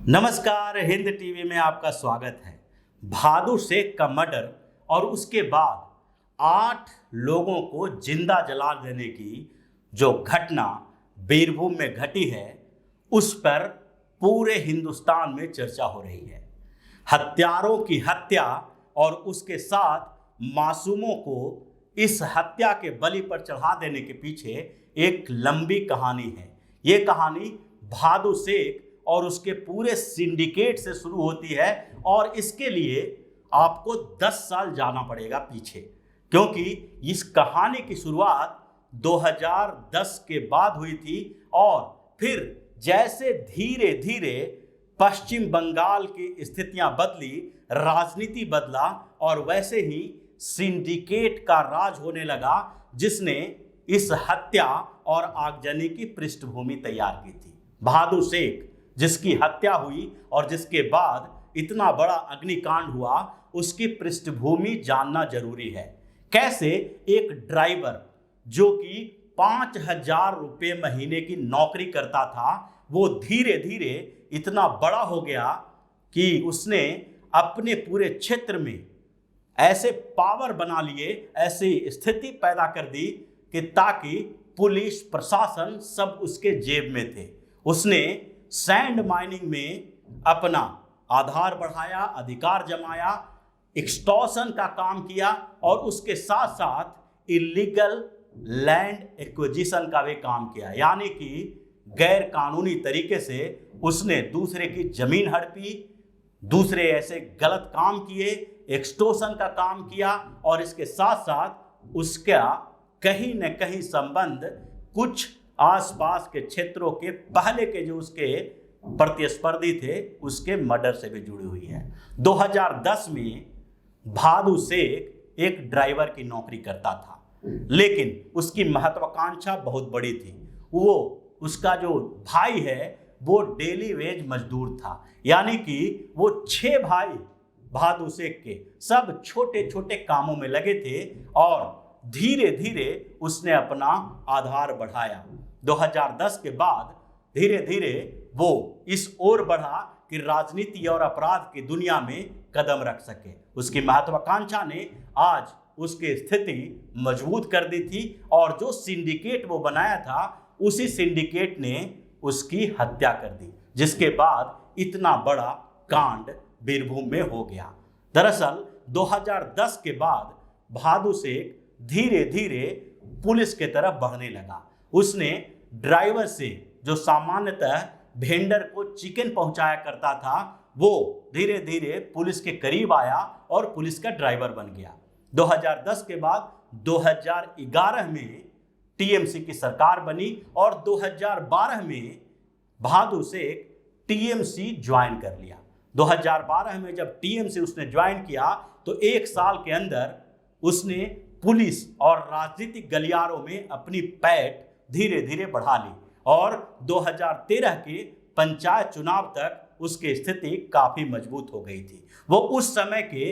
नमस्कार, हिंद टीवी में आपका स्वागत है। बहादुर शेख का मर्डर और उसके बाद 8 लोगों को जिंदा जला देने की जो घटना बीरभूम में घटी है, उस पर पूरे हिंदुस्तान में चर्चा हो रही है। हत्यारों की हत्या और उसके साथ मासूमों को इस हत्या के बलि पर चढ़ा देने के पीछे एक लंबी कहानी है। ये कहानी बहादुर शेख और उसके पूरे सिंडिकेट से शुरू होती है और इसके लिए आपको 10 साल जाना पड़ेगा पीछे, क्योंकि इस कहानी की शुरुआत 2010 के बाद हुई थी और फिर जैसे धीरे धीरे पश्चिम बंगाल की स्थितियां बदली, राजनीति बदला और वैसे ही सिंडिकेट का राज होने लगा, जिसने इस हत्या और आगजनी की पृष्ठभूमि तैयार की थी। बहादुर शेख जिसकी हत्या हुई और जिसके बाद इतना बड़ा अग्निकांड हुआ, उसकी पृष्ठभूमि जानना जरूरी है। कैसे एक ड्राइवर जो कि 5,000 रुपये महीने की नौकरी करता था, वो धीरे धीरे इतना बड़ा हो गया कि उसने अपने पूरे क्षेत्र में ऐसे पावर बना लिए, ऐसी स्थिति पैदा कर दी कि ताकि पुलिस प्रशासन सब उसके जेब में थे। उसने सैंड माइनिंग में अपना आधार बढ़ाया, अधिकार जमाया, एक्सटॉर्शन का काम किया और उसके साथ साथ इलीगल लैंड एक्विजिशन का भी काम किया, यानी कि गैर कानूनी तरीके से उसने दूसरे की जमीन हड़पी, दूसरे ऐसे गलत काम किए, एक्सटॉर्शन का काम किया और इसके साथ साथ उसका कहीं न कहीं संबंध कुछ आसपास के क्षेत्रों के पहले के जो उसके प्रतिस्पर्धी थे उसके मर्डर से भी जुड़ी हुई है। 2010 में बहादुर शेख एक ड्राइवर की नौकरी करता था, लेकिन उसकी महत्वाकांक्षा बहुत बड़ी थी। वो उसका जो भाई है वो डेली वेज मजदूर था, यानी कि वो 6 भाई बहादुर शेख के सब छोटे छोटे कामों में लगे थे और धीरे धीरे उसने अपना आधार बढ़ाया। 2010 के बाद धीरे धीरे वो इस ओर बढ़ा कि राजनीति और अपराध की दुनिया में कदम रख सके। उसकी महत्वाकांक्षा ने आज उसकी स्थिति मजबूत कर दी थी और जो सिंडिकेट वो बनाया था, उसी सिंडिकेट ने उसकी हत्या कर दी, जिसके बाद इतना बड़ा कांड बीरभूम में हो गया। दरअसल 2010 के बाद बहादुर शेख धीरे धीरे पुलिस के तरफ बढ़ने लगा। उसने ड्राइवर से, जो सामान्यतः वेंडर को चिकन पहुंचाया करता था, वो धीरे धीरे पुलिस के करीब आया और पुलिस का ड्राइवर बन गया। 2010 के बाद 2011 में टीएमसी की सरकार बनी और 2012 में बहादुर शेख टीएमसी ज्वाइन कर लिया। 2012 में जब टीएमसी उसने ज्वाइन किया तो 1 साल के अंदर उसने पुलिस और राजनीतिक गलियारों में अपनी पैठ धीरे धीरे बढ़ा ली और 2013 के पंचायत चुनाव तक उसकी स्थिति काफी मजबूत हो गई थी। वो उस समय के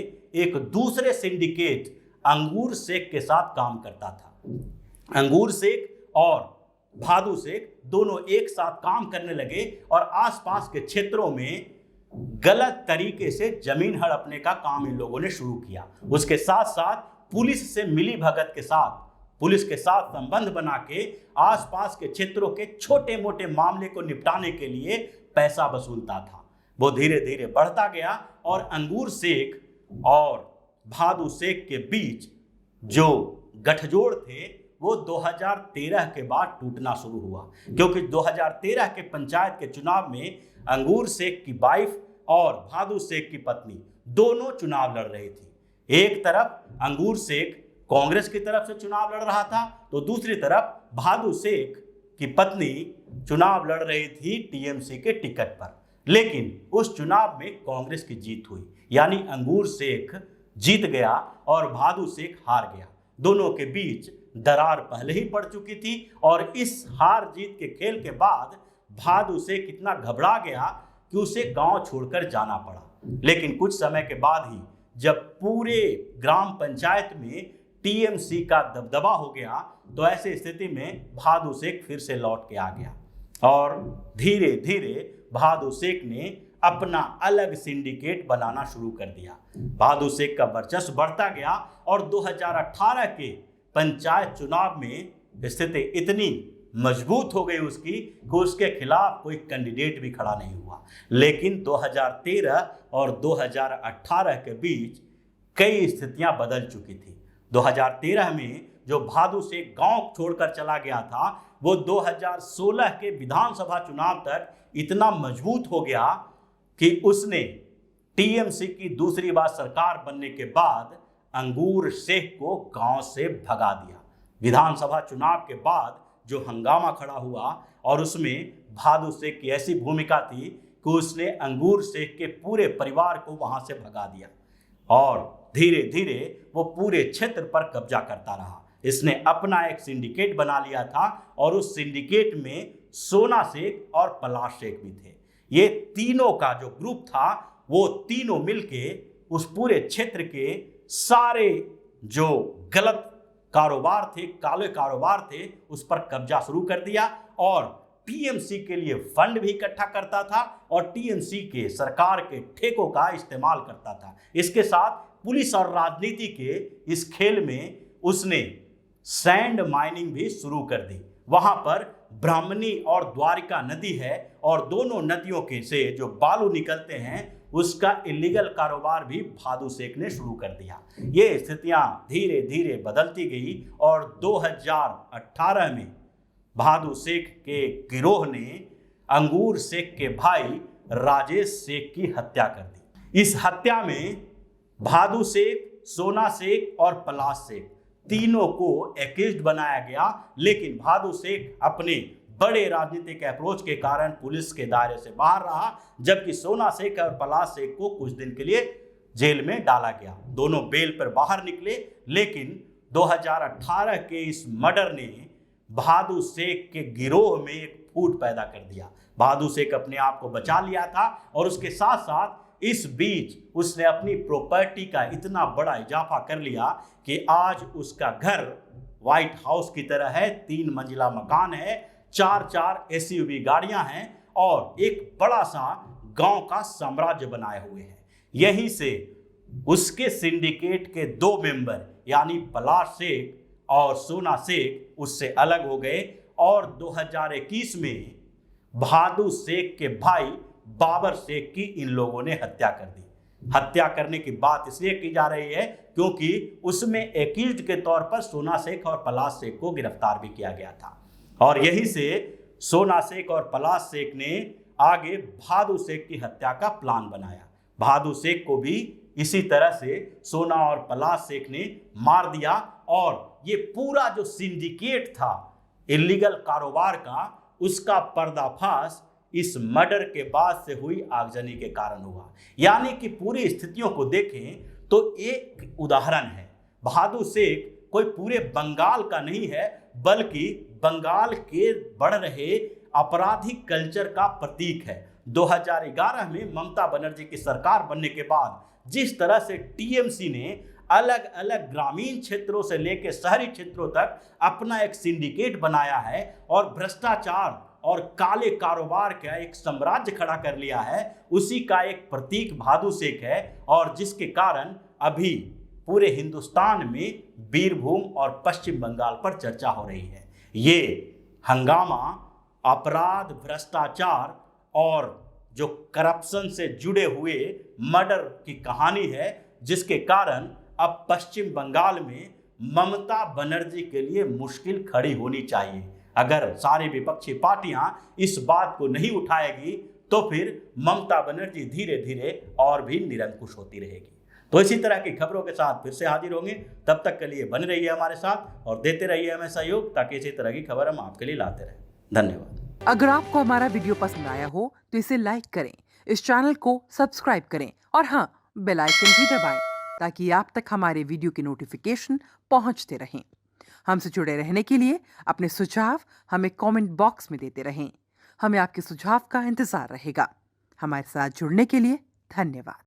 एक दूसरे सिंडिकेट अंगूर शेख के साथ काम करता था। अंगूर शेख और बहादुर शेख दोनों एक साथ काम करने लगे और आसपास के क्षेत्रों में गलत तरीके से जमीन हड़पने का काम इन लोगों ने शुरू किया। उसके साथ साथ पुलिस से मिली भगत के साथ, पुलिस के साथ संबंध बना के आसपास के क्षेत्रों के छोटे मोटे मामले को निपटाने के लिए पैसा वसूलता था। वो धीरे धीरे बढ़ता गया और अंगूर शेख और बहादुर शेख के बीच जो गठजोड़ थे वो 2013 के बाद टूटना शुरू हुआ, क्योंकि 2013 के पंचायत के चुनाव में अंगूर शेख की वाइफ और बहादुर शेख की पत्नी दोनों चुनाव लड़ रही थी। एक तरफ अंगूर शेख कांग्रेस की तरफ से चुनाव लड़ रहा था, तो दूसरी तरफ बहादुर शेख की पत्नी चुनाव लड़ रही थी टीएमसी के टिकट पर। लेकिन उस चुनाव में कांग्रेस की जीत हुई, यानी अंगूर शेख जीत गया और बहादुर शेख हार गया। दोनों के बीच दरार पहले ही पड़ चुकी थी और इस हार जीत के खेल के बाद बहादुर शेख इतना घबरा गया कि उसे गांव छोड़कर जाना पड़ा। लेकिन कुछ समय के बाद ही जब पूरे ग्राम पंचायत में टीएमसी का दबदबा हो गया, तो ऐसी स्थिति में बहादुर शेख फिर से लौट के आ गया और धीरे धीरे बहादुर शेख ने अपना अलग सिंडिकेट बनाना शुरू कर दिया। बहादुर शेख का वर्चस्व बढ़ता गया और 2018 के पंचायत चुनाव में स्थिति इतनी मजबूत हो गई उसकी कि उसके खिलाफ कोई कैंडिडेट भी खड़ा नहीं हुआ। लेकिन 2013 और 2018 के बीच कई स्थितियां बदल चुकी थी। 2013 में जो बहादुर शेख गांव छोड़कर चला गया था, वो 2016 के विधानसभा चुनाव तक इतना मजबूत हो गया कि उसने टीएमसी की दूसरी बार सरकार बनने के बाद अंगूर शेख को गांव से भगा दिया। विधानसभा चुनाव के बाद जो हंगामा खड़ा हुआ और उसमें बहादुर शेख की ऐसी भूमिका थी कि उसने अंगूर शेख के पूरे परिवार को वहां से भगा दिया और धीरे धीरे वो पूरे क्षेत्र पर कब्जा करता रहा। इसने अपना एक सिंडिकेट बना लिया था और उस सिंडिकेट में सोना शेख और पलाश शेख भी थे। ये तीनों का जो ग्रुप था वो तीनों मिलके उस पूरे क्षेत्र के सारे जो गलत कारोबार थे, काले कारोबार थे, उस पर कब्जा शुरू कर दिया और टीएमसी के लिए फंड भी इकट्ठा करता था और टीएमसी के सरकार के ठेकों का इस्तेमाल करता था। इसके साथ पुलिस और राजनीति के इस खेल में उसने सैंड माइनिंग भी शुरू कर दी। वहां पर ब्राह्मणी और द्वारिका नदी है और दोनों नदियों के से जो बालू निकलते हैं उसका इलीगल कारोबार भी बहादुर शेख ने शुरू कर दिया। ये स्थितियां धीरे धीरे बदलती गई और 2018 में बहादुर शेख के गिरोह ने अंगूर शेख के भाई राजेश शेख की हत्या कर दी। इस हत्या में बहादुर शेख, सोना शेख और पलाश शेख तीनों को एक्यूज्ड बनाया गया, लेकिन बहादुर शेख अपने बड़े राजनीतिक अप्रोच के कारण पुलिस के दायरे से बाहर रहा, जबकि सोना शेख और पलाश शेख को कुछ दिन के लिए जेल में डाला गया। दोनों बेल पर बाहर निकले, लेकिन 2018 के इस मर्डर ने बहादुर शेख के गिरोह में एक फूट पैदा कर दिया। बहादुर शेख अपने आप को बचा लिया था और उसके साथ साथ इस बीच उसने अपनी प्रॉपर्टी का इतना बड़ा इजाफा कर लिया कि आज उसका घर व्हाइट हाउस की तरह है। 3 मंजिला मकान है, 4 एसयूवी गाड़ियां हैं और एक बड़ा सा गांव का साम्राज्य बनाए हुए हैं। यहीं से उसके सिंडिकेट के 2 मेंबर यानी पलाश शेख और सोना शेख उससे अलग हो गए और 2021 में बहादुर शेख के भाई बाबर शेख की इन लोगों ने हत्या कर दी। हत्या करने की बात इसलिए की जा रही है क्योंकि उसमें एक्यूज्ड के तौर पर सोना शेख और पलाश शेख को गिरफ्तार भी किया गया था और यहीं से सोना शेख और पलाश शेख ने आगे बहादुर शेख की हत्या का प्लान बनाया। बहादुर शेख को भी इसी तरह से सोना और पलाश शेख ने मार दिया और ये पूरा जो सिंडिकेट था इलीगल कारोबार का, उसका पर्दाफाश इस मर्डर के बाद से हुई आगजनी के कारण हुआ। यानी कि पूरी स्थितियों को देखें तो एक उदाहरण है, बहादुर शेख कोई पूरे बंगाल का नहीं है बल्कि बंगाल के बढ़ रहे आपराधिक कल्चर का प्रतीक है। 2011 में ममता बनर्जी की सरकार बनने के बाद जिस तरह से टीएमसी ने अलग अलग ग्रामीण क्षेत्रों से लेकर शहरी क्षेत्रों तक अपना एक सिंडिकेट बनाया है और भ्रष्टाचार और काले कारोबार का एक साम्राज्य खड़ा कर लिया है, उसी का एक प्रतीक बहादुर शेख है और जिसके कारण अभी पूरे हिंदुस्तान में बीरभूम और पश्चिम बंगाल पर चर्चा हो रही है। ये हंगामा अपराध, भ्रष्टाचार और जो करप्शन से जुड़े हुए मर्डर की कहानी है, जिसके कारण अब पश्चिम बंगाल में ममता बनर्जी के लिए मुश्किल खड़ी होनी चाहिए। अगर सारी विपक्षी पार्टियां इस बात को नहीं उठाएगी तो फिर ममता बनर्जी धीरे धीरे और भी निरंकुश होती रहेगी। तो इसी तरह की खबरों के साथ फिर से हाजिर होंगे। तब तक के लिए बने रहिए हमारे साथ और देते रहिए हमें सहयोग, ताकि इसी तरह की खबर हम आपके लिए लाते रहें। धन्यवाद। अगर आपको हमारा वीडियो पसंद आया हो तो इसे लाइक करें, इस चैनल को सब्सक्राइब करें और हाँ, बेल आइकन भी दबाएं ताकि आप तक हमारे वीडियो की नोटिफिकेशन पहुंचते रहें। हमसे जुड़े रहने के लिए अपने सुझाव हमें कमेंट बॉक्स में देते रहें। हमें आपके सुझाव का इंतजार रहेगा। हमारे साथ जुड़ने के लिए धन्यवाद।